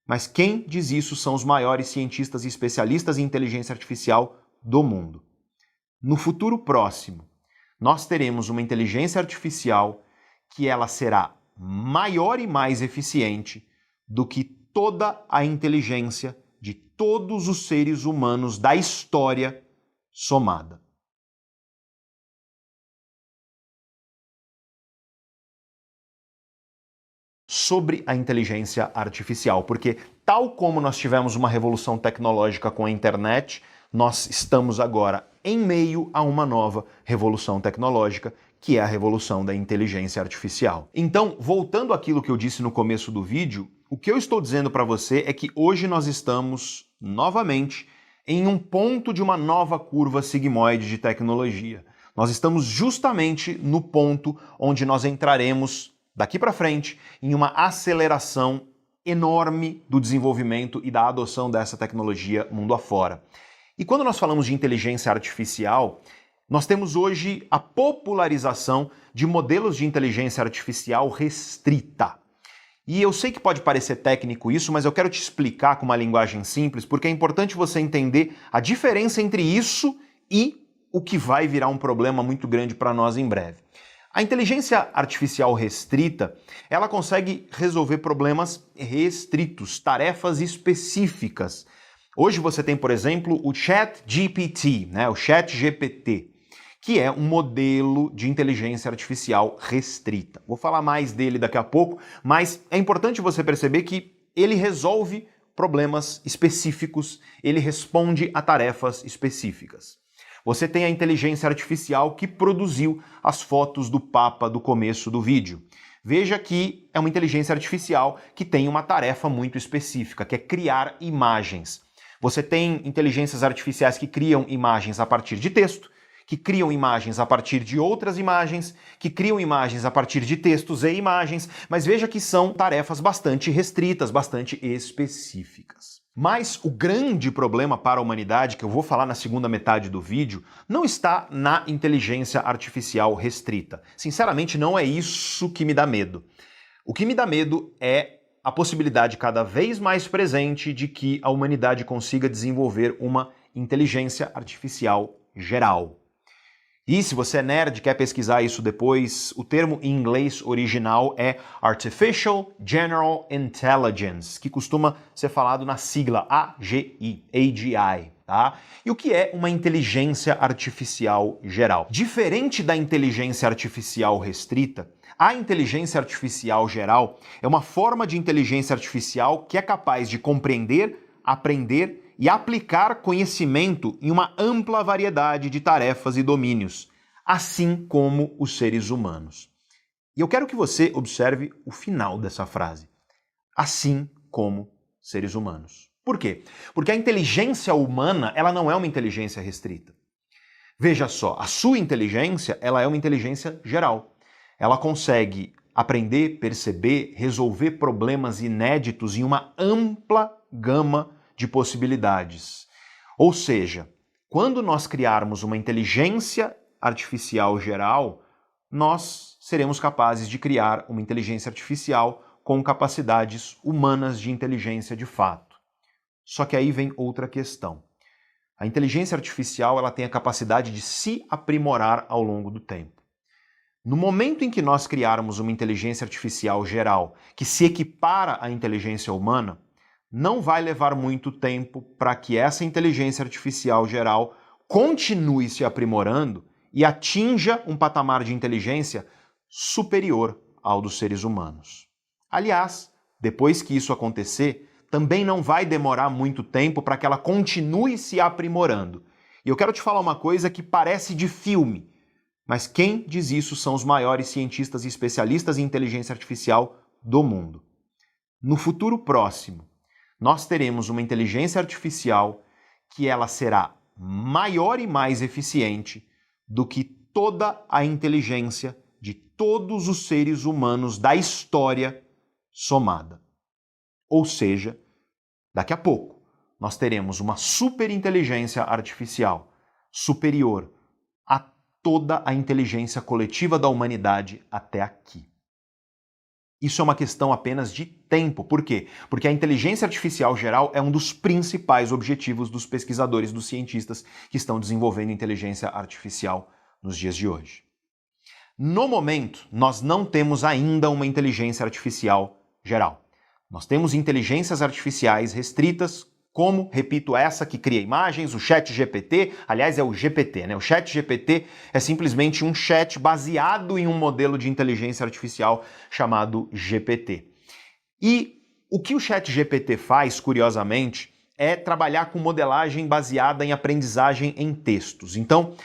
Mas quem diz isso são os maiores cientistas e especialistas em inteligência artificial do mundo. No futuro próximo, nós teremos uma inteligência artificial que ela será maior e mais eficiente do que toda a inteligência de todos os seres humanos da história somada. Sobre a inteligência artificial, porque tal como nós tivemos uma revolução tecnológica com a internet, nós estamos agora em meio a uma nova revolução tecnológica, que é a revolução da inteligência artificial. Então, voltando àquilo que eu disse no começo do vídeo, o que eu estou dizendo para você é que hoje nós estamos, novamente, em um ponto de uma nova curva sigmoide de tecnologia. Nós estamos justamente no ponto onde nós entraremos, daqui para frente, em uma aceleração enorme do desenvolvimento e da adoção dessa tecnologia mundo afora. E quando nós falamos de inteligência artificial, nós temos hoje a popularização de modelos de inteligência artificial restrita. E eu sei que pode parecer técnico isso, mas eu quero te explicar com uma linguagem simples, porque é importante você entender a diferença entre isso e o que vai virar um problema muito grande para nós em breve. A inteligência artificial restrita, ela consegue resolver problemas restritos, tarefas específicas. Hoje você tem, por exemplo, o ChatGPT, o ChatGPT, que é um modelo de inteligência artificial restrita. Vou falar mais dele daqui a pouco, mas é importante você perceber que ele resolve problemas específicos, ele responde a tarefas específicas. Você tem a inteligência artificial que produziu as fotos do Papa do começo do vídeo. Veja que é uma inteligência artificial que tem uma tarefa muito específica, que é criar imagens. Você tem inteligências artificiais que criam imagens a partir de texto, que criam imagens a partir de outras imagens, que criam imagens a partir de textos e imagens, mas veja que são tarefas bastante restritas, bastante específicas. Mas o grande problema para a humanidade, que eu vou falar na segunda metade do vídeo, não está na inteligência artificial restrita. Sinceramente, não é isso que me dá medo. O que me dá medo é a possibilidade cada vez mais presente de que a humanidade consiga desenvolver uma inteligência artificial geral. E se você é nerd e quer pesquisar isso depois, o termo em inglês original é Artificial General Intelligence, que costuma ser falado na sigla AGI, tá? E o que é uma inteligência artificial geral? Diferente da inteligência artificial restrita, a inteligência artificial geral é uma forma de inteligência artificial que é capaz de compreender, aprender e aplicar conhecimento em uma ampla variedade de tarefas e domínios, assim como os seres humanos. E eu quero que você observe o final dessa frase. Assim como seres humanos. Por quê? Porque a inteligência humana, ela não é uma inteligência restrita. Veja só, a sua inteligência, ela é uma inteligência geral. Ela consegue aprender, perceber, resolver problemas inéditos em uma ampla gama de possibilidades. Ou seja, quando nós criarmos uma inteligência artificial geral, nós seremos capazes de criar uma inteligência artificial com capacidades humanas de inteligência de fato. Só que aí vem outra questão. A inteligência artificial ela tem a capacidade de se aprimorar ao longo do tempo. No momento em que nós criarmos uma inteligência artificial geral que se equipara à inteligência humana, não vai levar muito tempo para que essa inteligência artificial geral continue se aprimorando e atinja um patamar de inteligência superior ao dos seres humanos. Aliás, depois que isso acontecer, também não vai demorar muito tempo para que ela continue se aprimorando. E eu quero te falar uma coisa que parece de filme, mas quem diz isso são os maiores cientistas e especialistas em inteligência artificial do mundo. No futuro próximo, nós teremos uma inteligência artificial que ela será maior e mais eficiente do que toda a inteligência de todos os seres humanos da história somada. Ou seja, daqui a pouco, nós teremos uma superinteligência artificial superior a toda a inteligência coletiva da humanidade até aqui. Isso é uma questão apenas de tempo. Por quê? Porque a inteligência artificial geral é um dos principais objetivos dos pesquisadores, dos cientistas que estão desenvolvendo inteligência artificial nos dias de hoje. No momento, nós não temos ainda uma inteligência artificial geral. Nós temos inteligências artificiais restritas, como, repito, essa que cria imagens, o ChatGPT, aliás, é o GPT, né? O ChatGPT é simplesmente um chat baseado em um modelo de inteligência artificial chamado GPT. E o que o ChatGPT faz, curiosamente, é trabalhar com modelagem baseada em aprendizagem em textos. Então,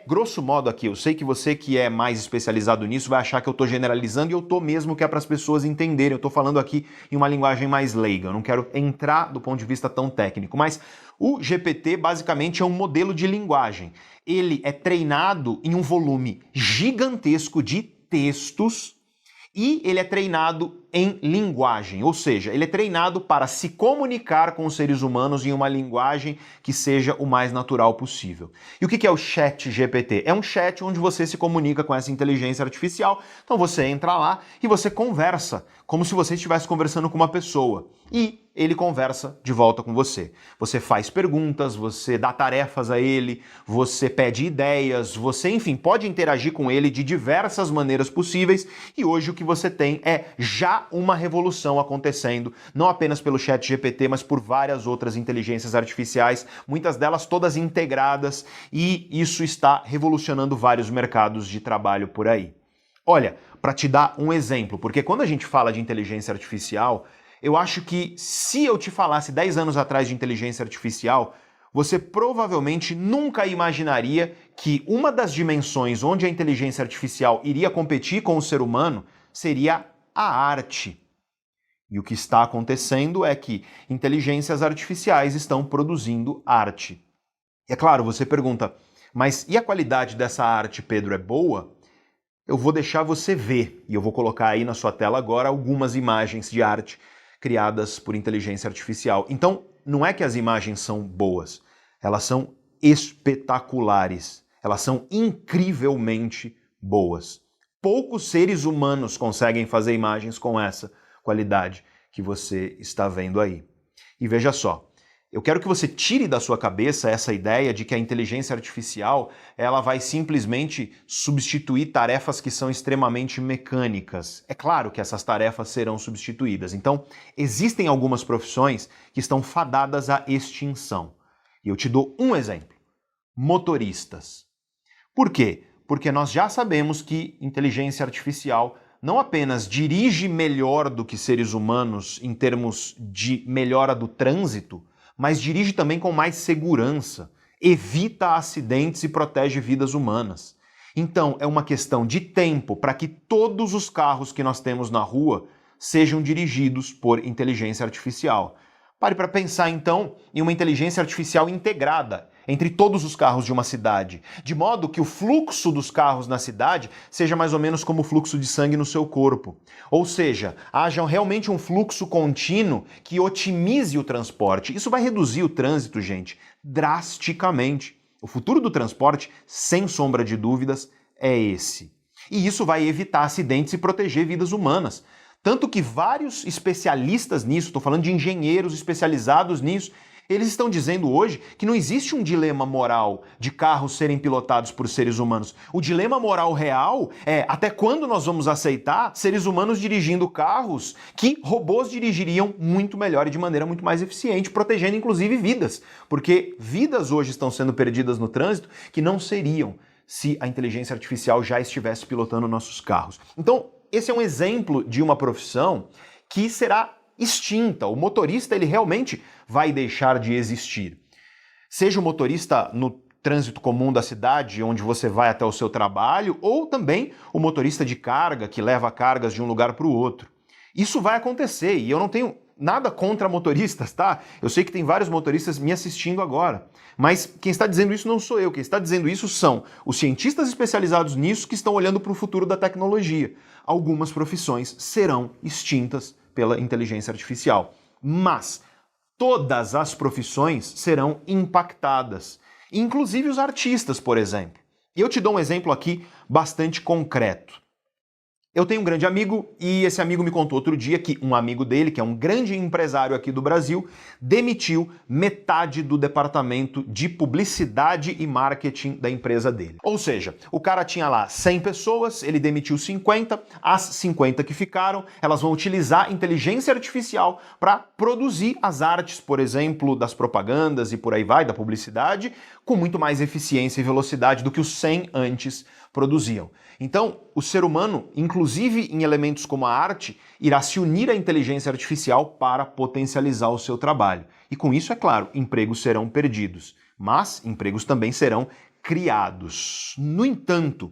grosso modo aqui, eu sei que você que é mais especializado nisso vai achar que eu estou generalizando e eu estou mesmo, que é para as pessoas entenderem. Eu estou falando aqui em uma linguagem mais leiga, eu não quero entrar do ponto de vista tão técnico, mas o GPT basicamente é um modelo de linguagem. Ele é treinado em um volume gigantesco de textos e ele é treinado em linguagem, ou seja, ele é treinado para se comunicar com os seres humanos em uma linguagem que seja o mais natural possível. E o que é o ChatGPT? É um chat onde você se comunica com essa inteligência artificial, então você entra lá e você conversa, como se você estivesse conversando com uma pessoa. E ele conversa de volta com você. Você faz perguntas, você dá tarefas a ele, você pede ideias, você, enfim, pode interagir com ele de diversas maneiras possíveis e hoje o que você tem é já uma revolução acontecendo, não apenas pelo ChatGPT, mas por várias outras inteligências artificiais, muitas delas todas integradas, e isso está revolucionando vários mercados de trabalho por aí. Olha, para te dar um exemplo, porque quando a gente fala de inteligência artificial, eu acho que se eu te falasse 10 anos atrás de inteligência artificial, você provavelmente nunca imaginaria que uma das dimensões onde a inteligência artificial iria competir com o ser humano seria a arte. E o que está acontecendo é que inteligências artificiais estão produzindo arte. E é claro, você pergunta, mas e a qualidade dessa arte, Pedro, é boa? Eu vou deixar você ver, e eu vou colocar aí na sua tela agora algumas imagens de arte criadas por inteligência artificial. Então, não é que as imagens são boas, elas são espetaculares, elas são incrivelmente boas. Poucos seres humanos conseguem fazer imagens com essa qualidade que você está vendo aí. E veja só, eu quero que você tire da sua cabeça essa ideia de que a inteligência artificial ela vai simplesmente substituir tarefas que são extremamente mecânicas. É claro que essas tarefas serão substituídas. Então, existem algumas profissões que estão fadadas à extinção. E eu te dou um exemplo. Motoristas. Por quê? Porque nós já sabemos que inteligência artificial não apenas dirige melhor do que seres humanos em termos de melhora do trânsito, mas dirige também com mais segurança, evita acidentes e protege vidas humanas. Então, é uma questão de tempo para que todos os carros que nós temos na rua sejam dirigidos por inteligência artificial. Pare para pensar, então, em uma inteligência artificial integrada entre todos os carros de uma cidade, de modo que o fluxo dos carros na cidade seja mais ou menos como o fluxo de sangue no seu corpo. Ou seja, haja realmente um fluxo contínuo que otimize o transporte. Isso vai reduzir o trânsito, gente, drasticamente. O futuro do transporte, sem sombra de dúvidas, é esse. E isso vai evitar acidentes e proteger vidas humanas. Tanto que vários especialistas nisso, estou falando de engenheiros especializados nisso, eles estão dizendo hoje que não existe um dilema moral de carros serem pilotados por seres humanos. O dilema moral real é até quando nós vamos aceitar seres humanos dirigindo carros que robôs dirigiriam muito melhor e de maneira muito mais eficiente, protegendo inclusive vidas. Porque vidas hoje estão sendo perdidas no trânsito que não seriam se a inteligência artificial já estivesse pilotando nossos carros. Então, esse é um exemplo de uma profissão que será extinta. O motorista, ele realmente vai deixar de existir. Seja o motorista no trânsito comum da cidade, onde você vai até o seu trabalho, ou também o motorista de carga, que leva cargas de um lugar para o outro. Isso vai acontecer, e eu não tenho nada contra motoristas, tá? Eu sei que tem vários motoristas me assistindo agora, mas quem está dizendo isso não sou eu, quem está dizendo isso são os cientistas especializados nisso que estão olhando para o futuro da tecnologia. Algumas profissões serão extintas pela inteligência artificial, mas todas as profissões serão impactadas, inclusive os artistas, por exemplo. E eu te dou um exemplo aqui bastante concreto. Eu tenho um grande amigo e esse amigo me contou outro dia que um amigo dele, que é um grande empresário aqui do Brasil, demitiu metade do departamento de publicidade e marketing da empresa dele. Ou seja, o cara tinha lá 100 pessoas, ele demitiu 50, as 50 que ficaram, elas vão utilizar inteligência artificial para produzir as artes, por exemplo, das propagandas e por aí vai, da publicidade, com muito mais eficiência e velocidade do que os 100 antes produziam. Então, o ser humano, inclusive em elementos como a arte, irá se unir à inteligência artificial para potencializar o seu trabalho. E com isso, é claro, empregos serão perdidos, mas empregos também serão criados. No entanto,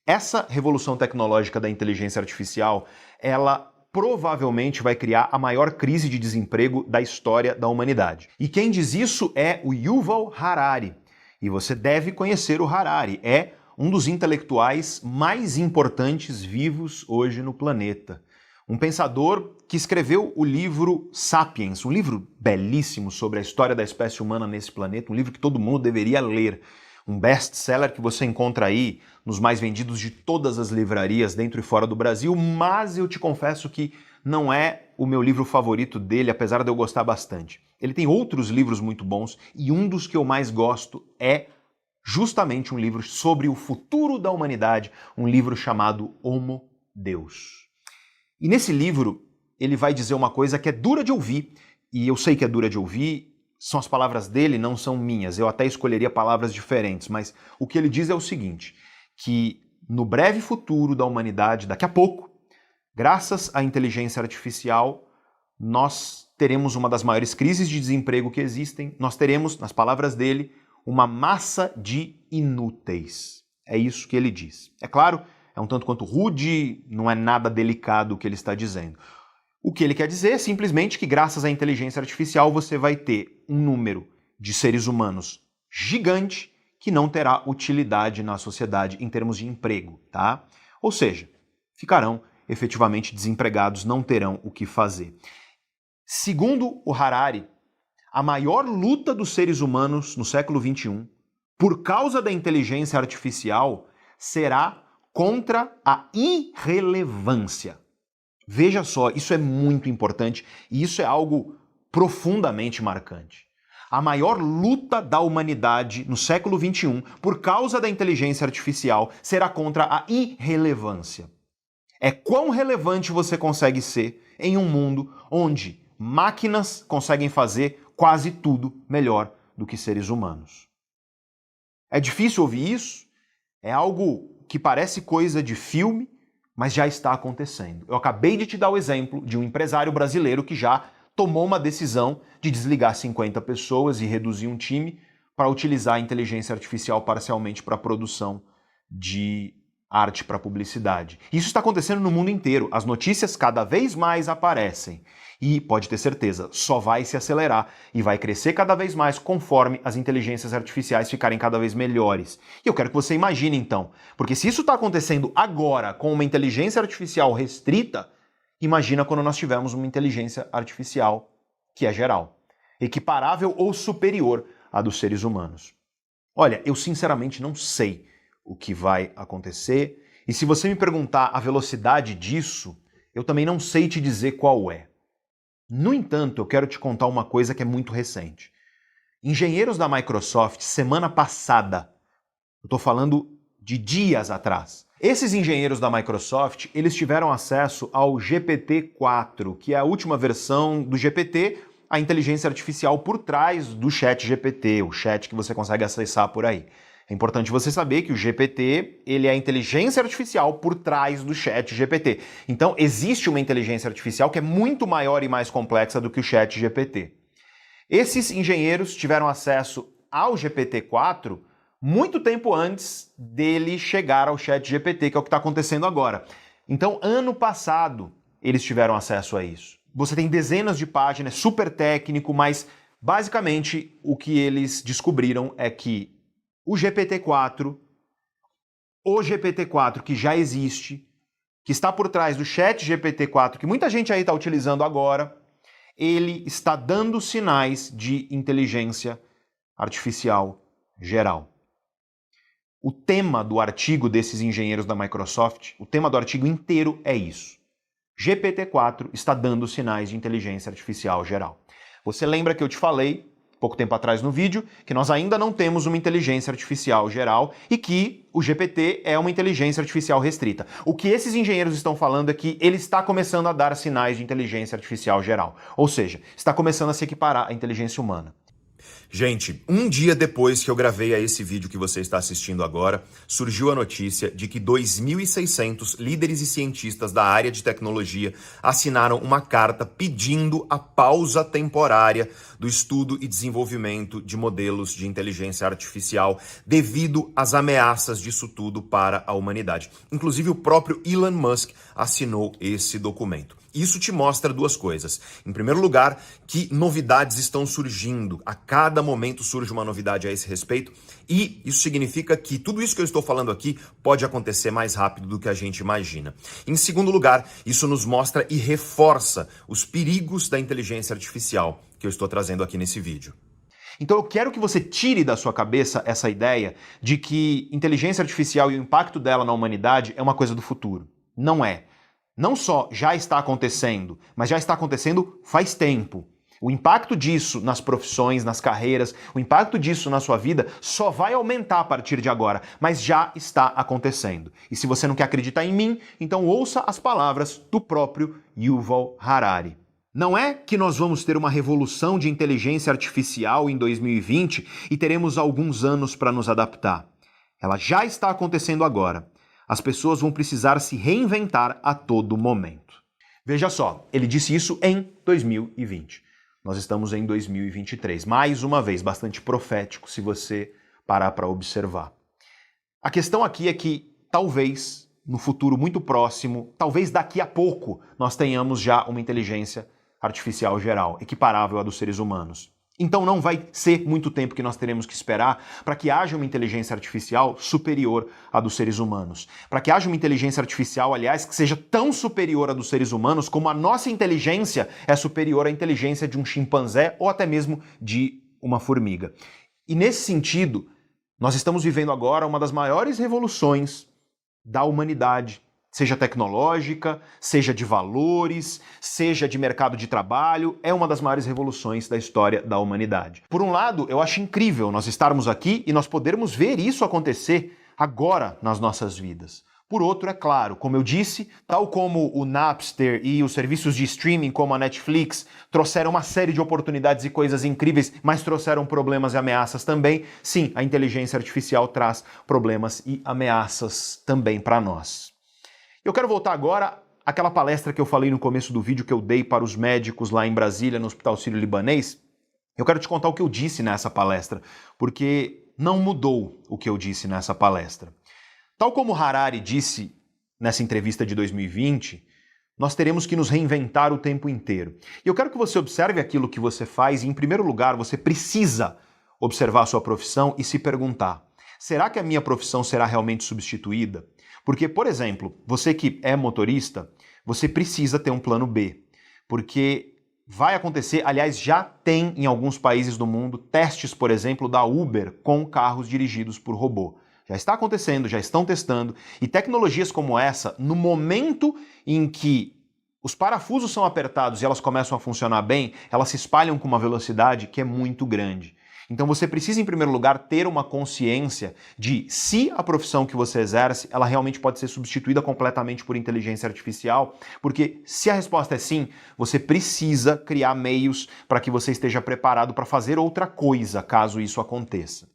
essa revolução tecnológica da inteligência artificial, ela provavelmente vai criar a maior crise de desemprego da história da humanidade. E quem diz isso é o Yuval Harari. E você deve conhecer o Harari, é um dos intelectuais mais importantes vivos hoje no planeta. Um pensador que escreveu o livro Sapiens, um livro belíssimo sobre a história da espécie humana nesse planeta, um livro que todo mundo deveria ler. Um best-seller que você encontra aí nos mais vendidos de todas as livrarias dentro e fora do Brasil, mas eu te confesso que não é o meu livro favorito dele, apesar de eu gostar bastante. Ele tem outros livros muito bons e um dos que eu mais gosto é justamente um livro sobre o futuro da humanidade, um livro chamado Homo Deus. E nesse livro ele vai dizer uma coisa que é dura de ouvir, e eu sei que é dura de ouvir, são as palavras dele, não são minhas, eu até escolheria palavras diferentes, mas o que ele diz é o seguinte, que no breve futuro da humanidade, daqui a pouco, graças à inteligência artificial, nós teremos uma das maiores crises de desemprego que existem, nós teremos, nas palavras dele, uma massa de inúteis. É isso que ele diz. É claro, é um tanto quanto rude, não é nada delicado o que ele está dizendo. O que ele quer dizer é simplesmente que graças à inteligência artificial você vai ter um número de seres humanos gigante que não terá utilidade na sociedade em termos de emprego, tá? Ou seja, ficarão efetivamente desempregados, não terão o que fazer. Segundo o Harari, a maior luta dos seres humanos no século XXI, por causa da inteligência artificial, será contra a irrelevância. Veja só, isso é muito importante e isso é algo profundamente marcante. A maior luta da humanidade no século XXI, por causa da inteligência artificial, será contra a irrelevância. É quão relevante você consegue ser em um mundo onde máquinas conseguem fazer quase tudo melhor do que seres humanos. É difícil ouvir isso? É algo que parece coisa de filme, mas já está acontecendo. Eu acabei de te dar o exemplo de um empresário brasileiro que já tomou uma decisão de desligar 50 pessoas e reduzir um time para utilizar a inteligência artificial parcialmente para a produção de arte para publicidade. Isso está acontecendo no mundo inteiro. As notícias cada vez mais aparecem. E, pode ter certeza, só vai se acelerar e vai crescer cada vez mais conforme as inteligências artificiais ficarem cada vez melhores. E eu quero que você imagine então, porque se isso está acontecendo agora com uma inteligência artificial restrita, imagina quando nós tivermos uma inteligência artificial que é geral, equiparável ou superior à dos seres humanos. Olha, eu sinceramente não sei o que vai acontecer, e se você me perguntar a velocidade disso, eu também não sei te dizer qual é. No entanto, eu quero te contar uma coisa que é muito recente. Engenheiros da Microsoft, semana passada, eu estou falando de dias atrás, esses engenheiros da Microsoft, eles tiveram acesso ao GPT-4, que é a última versão do GPT, a inteligência artificial por trás do ChatGPT, o chat que você consegue acessar por aí. É importante você saber que o GPT, ele é a inteligência artificial por trás do ChatGPT. Então, existe uma inteligência artificial que é muito maior e mais complexa do que o ChatGPT. Esses engenheiros tiveram acesso ao GPT-4 muito tempo antes dele chegar ao ChatGPT, que é o que está acontecendo agora. Então, ano passado, eles tiveram acesso a isso. Você tem dezenas de páginas, super técnico, mas basicamente o que eles descobriram é que o GPT-4 que já existe, que está por trás do ChatGPT-4, que muita gente aí está utilizando agora, ele está dando sinais de inteligência artificial geral. O tema do artigo desses engenheiros da Microsoft, o tema do artigo inteiro é isso. GPT-4 está dando sinais de inteligência artificial geral. Você lembra que eu te falei, pouco tempo atrás no vídeo, que nós ainda não temos uma inteligência artificial geral e que o GPT é uma inteligência artificial restrita. O que esses engenheiros estão falando é que ele está começando a dar sinais de inteligência artificial geral. Ou seja, está começando a se equiparar à inteligência humana. Gente, um dia depois que eu gravei esse vídeo que você está assistindo agora, surgiu a notícia de que 2.600 líderes e cientistas da área de tecnologia assinaram uma carta pedindo a pausa temporária do estudo e desenvolvimento de modelos de inteligência artificial devido às ameaças disso tudo para a humanidade. Inclusive, o próprio Elon Musk assinou esse documento. Isso te mostra duas coisas. Em primeiro lugar, que novidades estão surgindo. A cada momento surge uma novidade a esse respeito. E isso significa que tudo isso que eu estou falando aqui pode acontecer mais rápido do que a gente imagina. Em segundo lugar, isso nos mostra e reforça os perigos da inteligência artificial que eu estou trazendo aqui nesse vídeo. Então eu quero que você tire da sua cabeça essa ideia de que inteligência artificial e o impacto dela na humanidade é uma coisa do futuro. Não é. Não só já está acontecendo, mas já está acontecendo faz tempo. O impacto disso nas profissões, nas carreiras, o impacto disso na sua vida só vai aumentar a partir de agora, mas já está acontecendo. E se você não quer acreditar em mim, então ouça as palavras do próprio Yuval Harari. Não é que nós vamos ter uma revolução de inteligência artificial em 2020 e teremos alguns anos para nos adaptar. Ela já está acontecendo agora. As pessoas vão precisar se reinventar a todo momento. Veja só, ele disse isso em 2020. Nós estamos em 2023. Mais uma vez, bastante profético se você parar para observar. A questão aqui é que talvez, no futuro muito próximo, talvez daqui a pouco, nós tenhamos já uma inteligência artificial geral, equiparável à dos seres humanos. Então não vai ser muito tempo que nós teremos que esperar para que haja uma inteligência artificial superior à dos seres humanos. Para que haja uma inteligência artificial, aliás, que seja tão superior à dos seres humanos como a nossa inteligência é superior à inteligência de um chimpanzé ou até mesmo de uma formiga. E nesse sentido, nós estamos vivendo agora uma das maiores revoluções da humanidade. Seja tecnológica, seja de valores, seja de mercado de trabalho, é uma das maiores revoluções da história da humanidade. Por um lado, eu acho incrível nós estarmos aqui e nós podermos ver isso acontecer agora nas nossas vidas. Por outro, é claro, como eu disse, tal como o Napster e os serviços de streaming como a Netflix trouxeram uma série de oportunidades e coisas incríveis, mas trouxeram problemas e ameaças também, sim, a inteligência artificial traz problemas e ameaças também para nós. Eu quero voltar agora àquela palestra que eu falei no começo do vídeo que eu dei para os médicos lá em Brasília, no Hospital Sírio-Libanês. Eu quero te contar o que eu disse nessa palestra, porque não mudou o que eu disse nessa palestra. Tal como Harari disse nessa entrevista de 2020, nós teremos que nos reinventar o tempo inteiro. E eu quero que você observe aquilo que você faz e, em primeiro lugar, você precisa observar a sua profissão e se perguntar: será que a minha profissão será realmente substituída? Porque, por exemplo, você que é motorista, você precisa ter um plano B, porque vai acontecer, aliás, já tem em alguns países do mundo testes, por exemplo, da Uber com carros dirigidos por robô. Já está acontecendo, já estão testando, e tecnologias como essa, no momento em que os parafusos são apertados e elas começam a funcionar bem, elas se espalham com uma velocidade que é muito grande. Então você precisa, em primeiro lugar, ter uma consciência de se a profissão que você exerce, ela realmente pode ser substituída completamente por inteligência artificial, porque se a resposta é sim, você precisa criar meios para que você esteja preparado para fazer outra coisa, caso isso aconteça.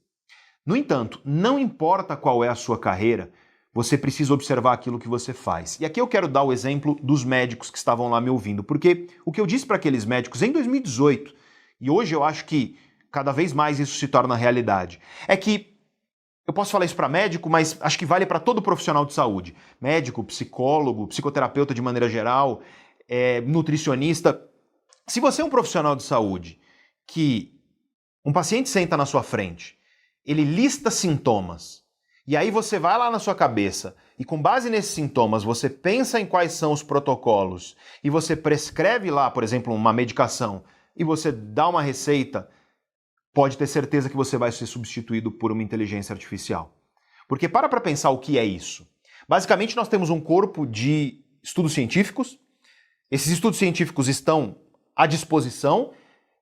No entanto, não importa qual é a sua carreira, você precisa observar aquilo que você faz. E aqui eu quero dar o exemplo dos médicos que estavam lá me ouvindo, porque o que eu disse para aqueles médicos em 2018, e hoje eu acho que cada vez mais isso se torna realidade, é que eu posso falar isso para médico, mas acho que vale para todo profissional de saúde. Médico, psicólogo, psicoterapeuta de maneira geral, nutricionista. Se você é um profissional de saúde que um paciente senta na sua frente, ele lista sintomas, e aí você vai lá na sua cabeça e com base nesses sintomas você pensa em quais são os protocolos e você prescreve lá, por exemplo, uma medicação e você dá uma receita, pode ter certeza que você vai ser substituído por uma inteligência artificial. Porque para pensar o que é isso. Basicamente, nós temos um corpo de estudos científicos. Esses estudos científicos estão à disposição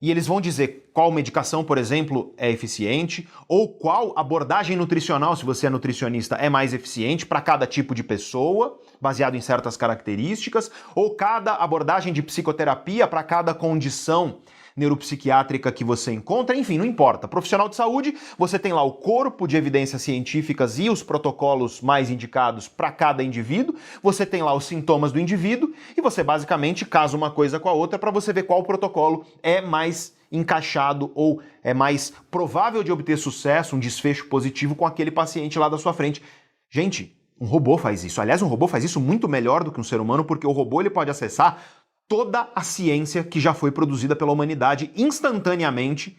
e eles vão dizer qual medicação, por exemplo, é eficiente ou qual abordagem nutricional, se você é nutricionista, é mais eficiente para cada tipo de pessoa, baseado em certas características, ou cada abordagem de psicoterapia para cada condição neuropsiquiátrica que você encontra, enfim, não importa. Profissional de saúde, você tem lá o corpo de evidências científicas e os protocolos mais indicados para cada indivíduo, você tem lá os sintomas do indivíduo e você basicamente casa uma coisa com a outra para você ver qual protocolo é mais encaixado ou é mais provável de obter sucesso, um desfecho positivo com aquele paciente lá da sua frente. Gente, um robô faz isso. Aliás, um robô faz isso muito melhor do que um ser humano, porque o robô ele pode acessar toda a ciência que já foi produzida pela humanidade instantaneamente,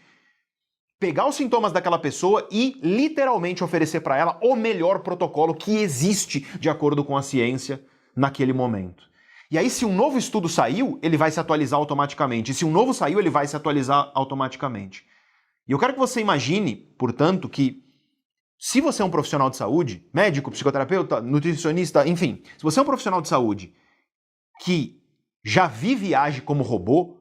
pegar os sintomas daquela pessoa e literalmente oferecer para ela o melhor protocolo que existe de acordo com a ciência naquele momento. E aí, se um novo estudo saiu, ele vai se atualizar automaticamente. E se um novo saiu, ele vai se atualizar automaticamente. E eu quero que você imagine, portanto, que se você é um profissional de saúde, médico, psicoterapeuta, nutricionista, enfim, se você é um profissional de saúde que já vive e age como robô,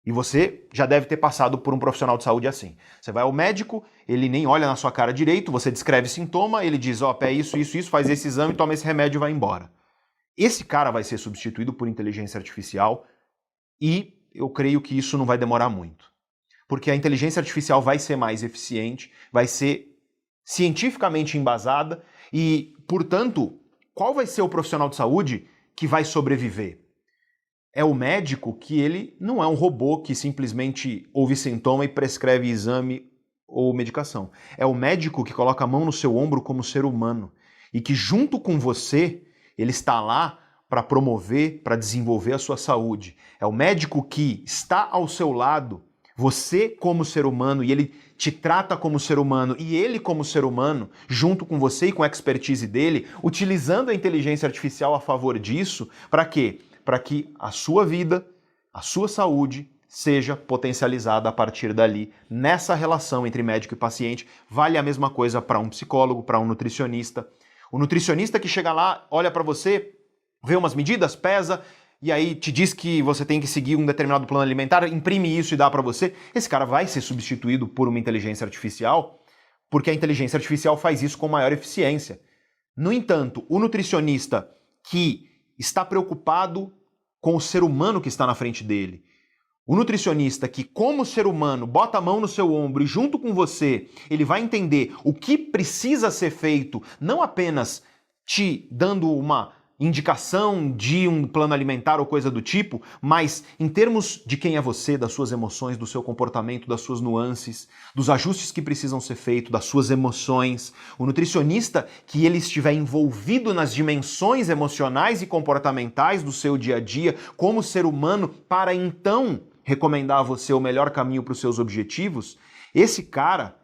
e você já deve ter passado por um profissional de saúde assim. Você vai ao médico, ele nem olha na sua cara direito, você descreve sintoma, ele diz, ó, é isso, faz esse exame, toma esse remédio e vai embora. Esse cara vai ser substituído por inteligência artificial e eu creio que isso não vai demorar muito. Porque a inteligência artificial vai ser mais eficiente, vai ser cientificamente embasada e, portanto, qual vai ser o profissional de saúde que vai sobreviver? É o médico que ele não é um robô que simplesmente ouve sintoma e prescreve exame ou medicação. É o médico que coloca a mão no seu ombro como ser humano e que junto com você ele está lá para promover, para desenvolver a sua saúde. É o médico que está ao seu lado, você como ser humano, e ele te trata como ser humano, e ele como ser humano, junto com você e com a expertise dele, utilizando a inteligência artificial a favor disso, para quê? Para que a sua vida, a sua saúde seja potencializada a partir dali. Nessa relação entre médico e paciente, vale a mesma coisa para um psicólogo, para um nutricionista. O nutricionista que chega lá, olha para você, vê umas medidas, pesa, e aí te diz que você tem que seguir um determinado plano alimentar, imprime isso e dá para você. Esse cara vai ser substituído por uma inteligência artificial, porque a inteligência artificial faz isso com maior eficiência. No entanto, o nutricionista que está preocupado com o ser humano que está na frente dele. O nutricionista que, como ser humano, bota a mão no seu ombro e junto com você, ele vai entender o que precisa ser feito, não apenas te dando uma indicação de um plano alimentar ou coisa do tipo, mas em termos de quem é você, das suas emoções, do seu comportamento, das suas nuances, dos ajustes que precisam ser feitos, das suas emoções. O nutricionista que ele estiver envolvido nas dimensões emocionais e comportamentais do seu dia a dia como ser humano para então recomendar a você o melhor caminho para os seus objetivos, esse cara,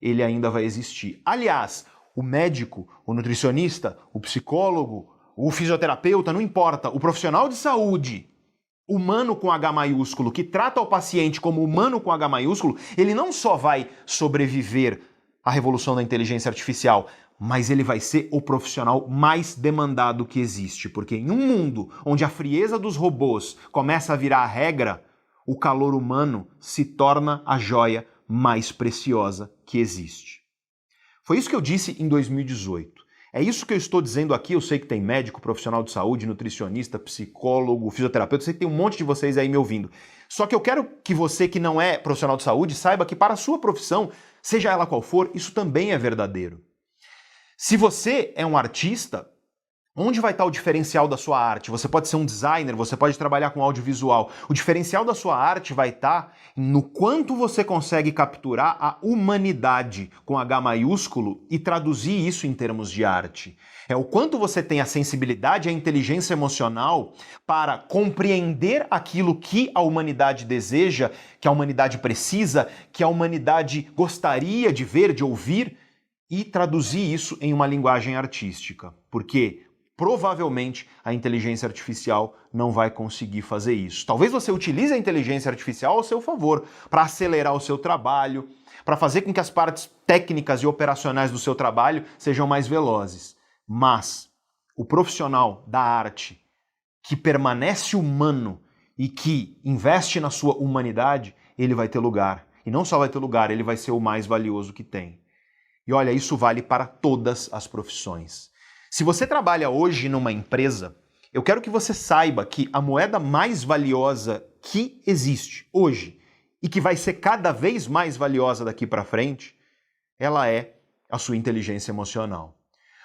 ele ainda vai existir. Aliás, o médico, o nutricionista, o psicólogo, o fisioterapeuta, não importa, o profissional de saúde, humano com H maiúsculo, que trata o paciente como humano com H maiúsculo, ele não só vai sobreviver à revolução da inteligência artificial, mas ele vai ser o profissional mais demandado que existe. Porque em um mundo onde a frieza dos robôs começa a virar a regra, o calor humano se torna a joia mais preciosa que existe. Foi isso que eu disse em 2018. É isso que eu estou dizendo aqui. Eu sei que tem médico, profissional de saúde, nutricionista, psicólogo, fisioterapeuta, eu sei que tem um monte de vocês aí me ouvindo. Só que eu quero que você que não é profissional de saúde saiba que para a sua profissão, seja ela qual for, isso também é verdadeiro. Se você é um artista, onde vai estar o diferencial da sua arte? Você pode ser um designer, você pode trabalhar com audiovisual. O diferencial da sua arte vai estar no quanto você consegue capturar a humanidade com H maiúsculo e traduzir isso em termos de arte. É o quanto você tem a sensibilidade e a inteligência emocional para compreender aquilo que a humanidade deseja, que a humanidade precisa, que a humanidade gostaria de ver, de ouvir, e traduzir isso em uma linguagem artística. Porque provavelmente a inteligência artificial não vai conseguir fazer isso. Talvez você utilize a inteligência artificial ao seu favor, para acelerar o seu trabalho, para fazer com que as partes técnicas e operacionais do seu trabalho sejam mais velozes. Mas o profissional da arte que permanece humano e que investe na sua humanidade, ele vai ter lugar. E não só vai ter lugar, ele vai ser o mais valioso que tem. E olha, isso vale para todas as profissões. Se você trabalha hoje numa empresa, eu quero que você saiba que a moeda mais valiosa que existe hoje e que vai ser cada vez mais valiosa daqui para frente, ela é a sua inteligência emocional.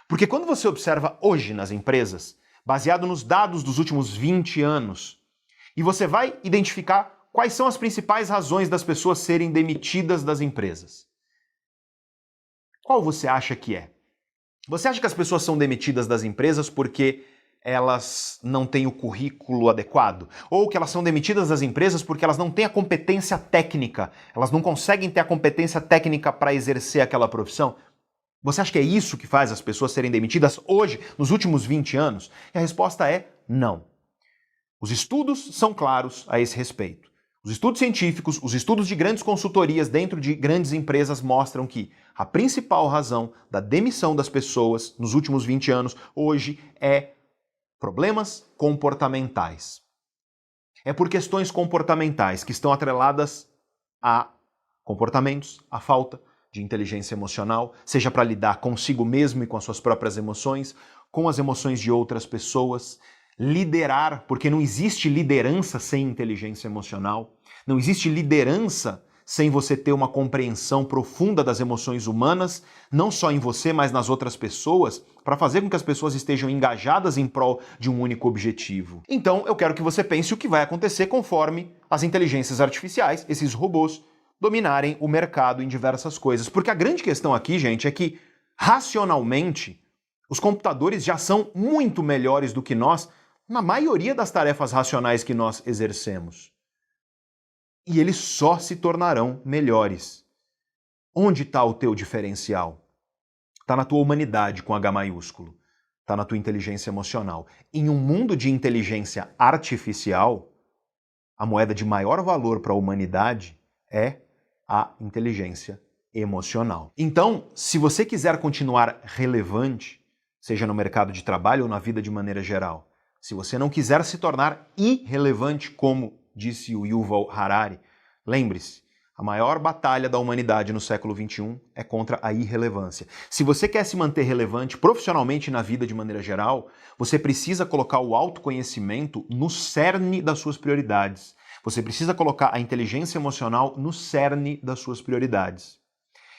Porque quando você observa hoje nas empresas, baseado nos dados dos últimos 20 anos, e você vai identificar quais são as principais razões das pessoas serem demitidas das empresas. Qual você acha que é? Você acha que as pessoas são demitidas das empresas porque elas não têm o currículo adequado? Ou que elas são demitidas das empresas porque elas não têm a competência técnica? Elas não conseguem ter a competência técnica para exercer aquela profissão? Você acha que é isso que faz as pessoas serem demitidas hoje, nos últimos 20 anos? E a resposta é não. Os estudos são claros a esse respeito. Os estudos científicos, os estudos de grandes consultorias dentro de grandes empresas mostram que a principal razão da demissão das pessoas nos últimos 20 anos hoje é problemas comportamentais. É por questões comportamentais que estão atreladas a comportamentos, a falta de inteligência emocional, seja para lidar consigo mesmo e com as suas próprias emoções, com as emoções de outras pessoas, liderar, porque não existe liderança sem inteligência emocional, não existe liderança sem você ter uma compreensão profunda das emoções humanas, não só em você, mas nas outras pessoas, para fazer com que as pessoas estejam engajadas em prol de um único objetivo. Então, eu quero que você pense o que vai acontecer conforme as inteligências artificiais, esses robôs, dominarem o mercado em diversas coisas. Porque a grande questão aqui, gente, é que, racionalmente, os computadores já são muito melhores do que nós na maioria das tarefas racionais que nós exercemos. E eles só se tornarão melhores. Onde está o teu diferencial? Está na tua humanidade com H maiúsculo. Está na tua inteligência emocional. Em um mundo de inteligência artificial, a moeda de maior valor para a humanidade é a inteligência emocional. Então, se você quiser continuar relevante, seja no mercado de trabalho ou na vida de maneira geral, se você não quiser se tornar irrelevante, como disse o Yuval Harari, lembre-se, a maior batalha da humanidade no século XXI é contra a irrelevância. Se você quer se manter relevante profissionalmente na vida de maneira geral, você precisa colocar o autoconhecimento no cerne das suas prioridades. Você precisa colocar a inteligência emocional no cerne das suas prioridades.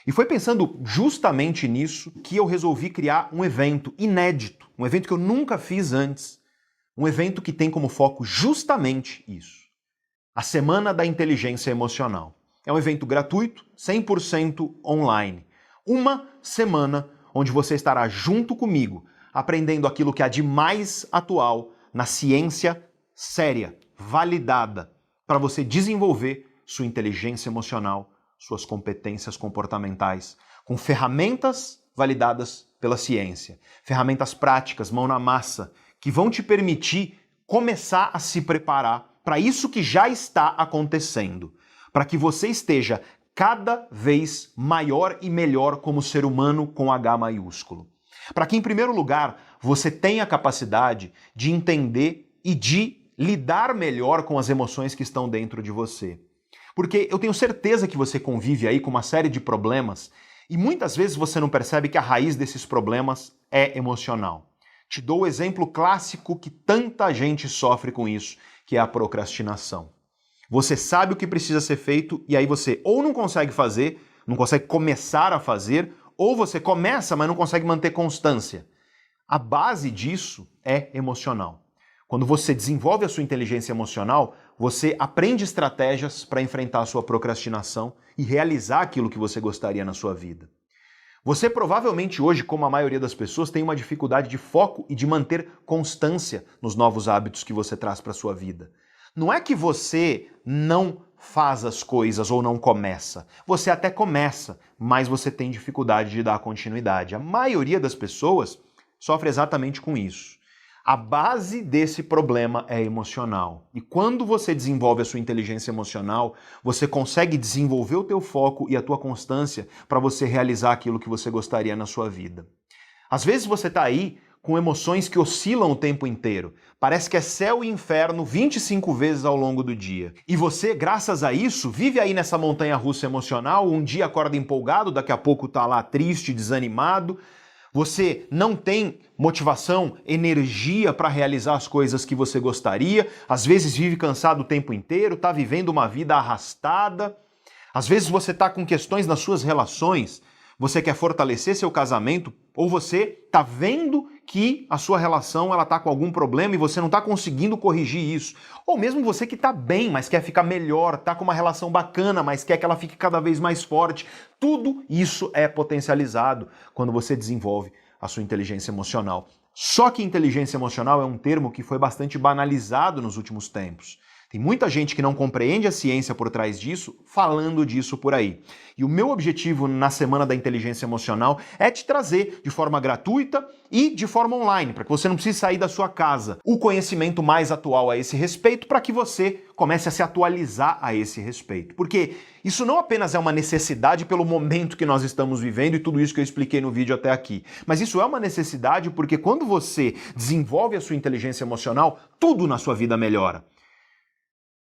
E foi pensando justamente nisso que eu resolvi criar um evento inédito, um evento que eu nunca fiz antes, um evento que tem como foco justamente isso. A Semana da Inteligência Emocional. É um evento gratuito, 100% online. Uma semana onde você estará junto comigo, aprendendo aquilo que há de mais atual na ciência séria, validada, para você desenvolver sua inteligência emocional, suas competências comportamentais, com ferramentas validadas pela ciência, ferramentas práticas, mão na massa, que vão te permitir começar a se preparar para isso que já está acontecendo, para que você esteja cada vez maior e melhor como ser humano com H maiúsculo. Para que, em primeiro lugar, você tenha a capacidade de entender e de lidar melhor com as emoções que estão dentro de você. Porque eu tenho certeza que você convive aí com uma série de problemas e muitas vezes você não percebe que a raiz desses problemas é emocional. Te dou o exemplo clássico que tanta gente sofre com isso, que é a procrastinação. Você sabe o que precisa ser feito e aí você ou não consegue fazer, não consegue começar a fazer, ou você começa, mas não consegue manter constância. A base disso é emocional. Quando você desenvolve a sua inteligência emocional, você aprende estratégias para enfrentar a sua procrastinação e realizar aquilo que você gostaria na sua vida. Você provavelmente hoje, como a maioria das pessoas, tem uma dificuldade de foco e de manter constância nos novos hábitos que você traz para a sua vida. Não é que você não faz as coisas ou não começa. Você até começa, mas você tem dificuldade de dar continuidade. A maioria das pessoas sofre exatamente com isso. A base desse problema é emocional. E quando você desenvolve a sua inteligência emocional, você consegue desenvolver o teu foco e a tua constância para você realizar aquilo que você gostaria na sua vida. Às vezes você está aí com emoções que oscilam o tempo inteiro. Parece que é céu e inferno 25 vezes ao longo do dia. E você, graças a isso, vive aí nessa montanha-russa emocional, um dia acorda empolgado, daqui a pouco está lá triste, desanimado. Você não tem motivação, energia para realizar as coisas que você gostaria, às vezes vive cansado o tempo inteiro, está vivendo uma vida arrastada. Às vezes você está com questões nas suas relações, você quer fortalecer seu casamento, ou você está vendo que a sua relação está com algum problema e você não está conseguindo corrigir isso. Ou mesmo você que está bem, mas quer ficar melhor, está com uma relação bacana, mas quer que ela fique cada vez mais forte. Tudo isso é potencializado quando você desenvolve a sua inteligência emocional. Só que inteligência emocional é um termo que foi bastante banalizado nos últimos tempos. Tem muita gente que não compreende a ciência por trás disso, falando disso por aí. E o meu objetivo na Semana da Inteligência Emocional é te trazer de forma gratuita e de forma online, para que você não precise sair da sua casa, o conhecimento mais atual a esse respeito, para que você comece a se atualizar a esse respeito. Porque isso não apenas é uma necessidade pelo momento que nós estamos vivendo e tudo isso que eu expliquei no vídeo até aqui, mas isso é uma necessidade porque quando você desenvolve a sua inteligência emocional, tudo na sua vida melhora.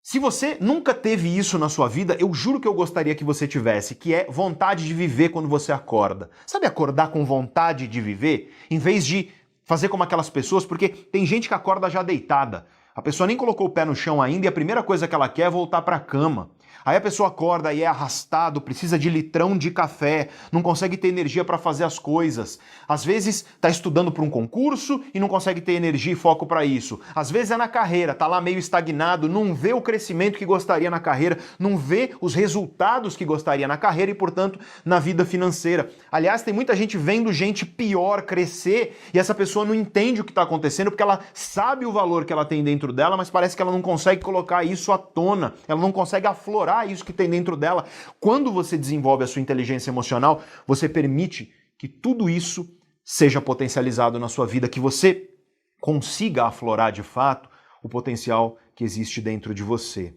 Se você nunca teve isso na sua vida, eu juro que eu gostaria que você tivesse, que é vontade de viver quando você acorda. Sabe acordar com vontade de viver? Em vez de fazer como aquelas pessoas, porque tem gente que acorda já deitada. A pessoa nem colocou o pé no chão ainda e a primeira coisa que ela quer é voltar para a cama. Aí a pessoa acorda e é arrastado, precisa de litrão de café, não consegue ter energia para fazer as coisas. Às vezes está estudando para um concurso e não consegue ter energia e foco para isso. Às vezes é na carreira, está lá meio estagnado, não vê o crescimento que gostaria na carreira, não vê os resultados que gostaria na carreira e, portanto, na vida financeira. Aliás, tem muita gente vendo gente pior crescer e essa pessoa não entende o que está acontecendo porque ela sabe o valor que ela tem dentro dela, mas parece que ela não consegue colocar isso à tona, ela não consegue aflorar isso que tem dentro dela. Quando você desenvolve a sua inteligência emocional, você permite que tudo isso seja potencializado na sua vida, que você consiga aflorar de fato o potencial que existe dentro de você.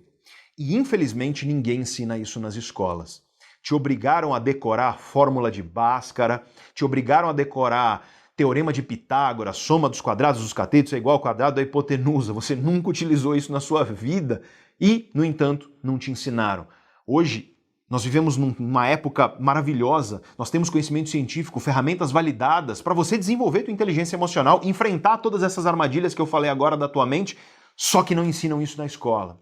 E infelizmente ninguém ensina isso nas escolas. Te obrigaram a decorar fórmula de Bhaskara, te obrigaram a decorar teorema de Pitágoras, soma dos quadrados dos catetos é igual ao quadrado da hipotenusa. Você nunca utilizou isso na sua vida e, no entanto, não te ensinaram. Hoje, nós vivemos numa época maravilhosa, nós temos conhecimento científico, ferramentas validadas para você desenvolver tua inteligência emocional, enfrentar todas essas armadilhas que eu falei agora da tua mente, só que não ensinam isso na escola.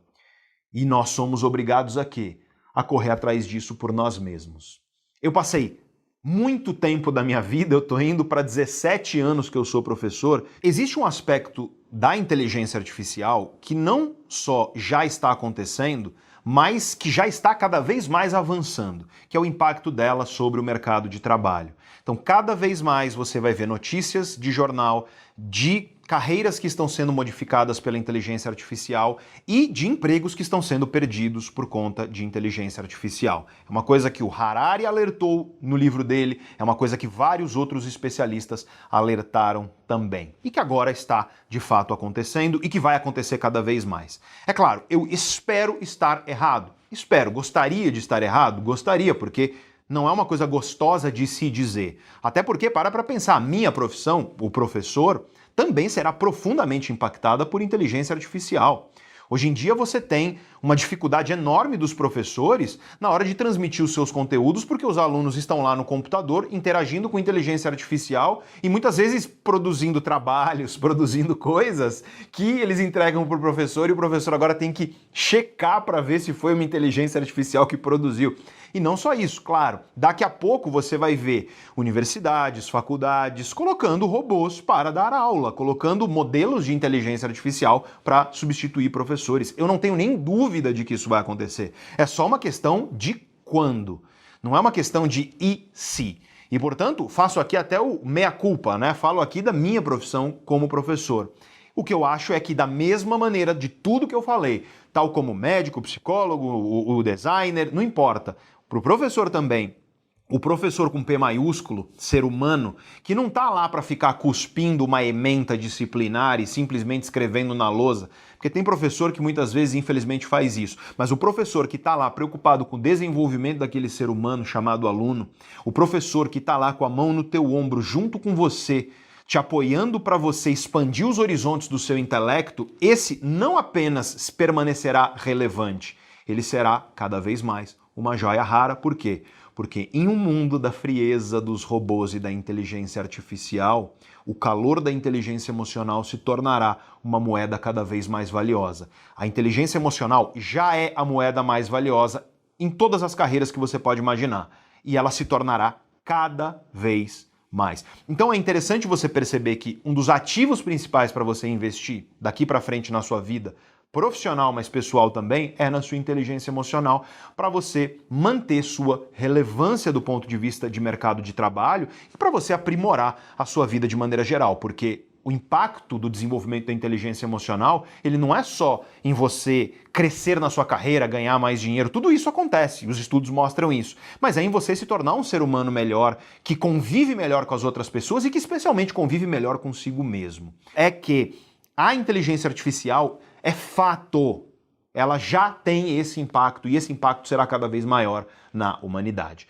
E nós somos obrigados a quê? A correr atrás disso por nós mesmos. Eu passei muito tempo da minha vida, eu estou indo para 17 anos que eu sou professor. Existe um aspecto da inteligência artificial que não só já está acontecendo, mas que já está cada vez mais avançando, que é o impacto dela sobre o mercado de trabalho. Então, cada vez mais você vai ver notícias de jornal, de carreiras que estão sendo modificadas pela inteligência artificial e de empregos que estão sendo perdidos por conta de inteligência artificial. É uma coisa que o Harari alertou no livro dele, é uma coisa que vários outros especialistas alertaram também. E que agora está, de fato, acontecendo e que vai acontecer cada vez mais. É claro, eu espero estar errado. Espero. Gostaria de estar errado? Gostaria, porque não é uma coisa gostosa de se dizer. Até porque, para pensar, a minha profissão, o professor, também será profundamente impactada por inteligência artificial. Hoje em dia você tem uma dificuldade enorme dos professores na hora de transmitir os seus conteúdos porque os alunos estão lá no computador interagindo com inteligência artificial e muitas vezes produzindo trabalhos, produzindo coisas que eles entregam para o professor e o professor agora tem que checar para ver se foi uma inteligência artificial que produziu. E não só isso, claro, daqui a pouco você vai ver universidades, faculdades colocando robôs para dar aula, colocando modelos de inteligência artificial para substituir professores. Eu não tenho nem dúvida de que isso vai acontecer. É só uma questão de quando. Não é uma questão de e se. E, portanto, faço aqui até o meia-culpa, né? Falo aqui da minha profissão como professor. O que eu acho é que, da mesma maneira de tudo que eu falei, tal como médico, psicólogo, o designer, não importa, para o professor também, O professor com P maiúsculo, ser humano, que não está lá para ficar cuspindo uma ementa disciplinar e simplesmente escrevendo na lousa, porque tem professor que muitas vezes, infelizmente, faz isso. Mas o professor que está lá preocupado com o desenvolvimento daquele ser humano chamado aluno, o professor que está lá com a mão no teu ombro junto com você, te apoiando para você expandir os horizontes do seu intelecto, esse não apenas permanecerá relevante, ele será cada vez mais uma joia rara. Por quê? Porque em um mundo da frieza dos robôs e da inteligência artificial, o calor da inteligência emocional se tornará uma moeda cada vez mais valiosa. A inteligência emocional já é a moeda mais valiosa em todas as carreiras que você pode imaginar. E ela se tornará cada vez mais. Então é interessante você perceber que um dos ativos principais para você investir daqui para frente na sua vida, profissional, mas pessoal também, é na sua inteligência emocional, para você manter sua relevância do ponto de vista de mercado de trabalho e para você aprimorar a sua vida de maneira geral, porque o impacto do desenvolvimento da inteligência emocional, ele não é só em você crescer na sua carreira, ganhar mais dinheiro, tudo isso acontece, os estudos mostram isso, mas é em você se tornar um ser humano melhor, que convive melhor com as outras pessoas e que especialmente convive melhor consigo mesmo. É que a inteligência artificial é fato, ela já tem esse impacto e esse impacto será cada vez maior na humanidade.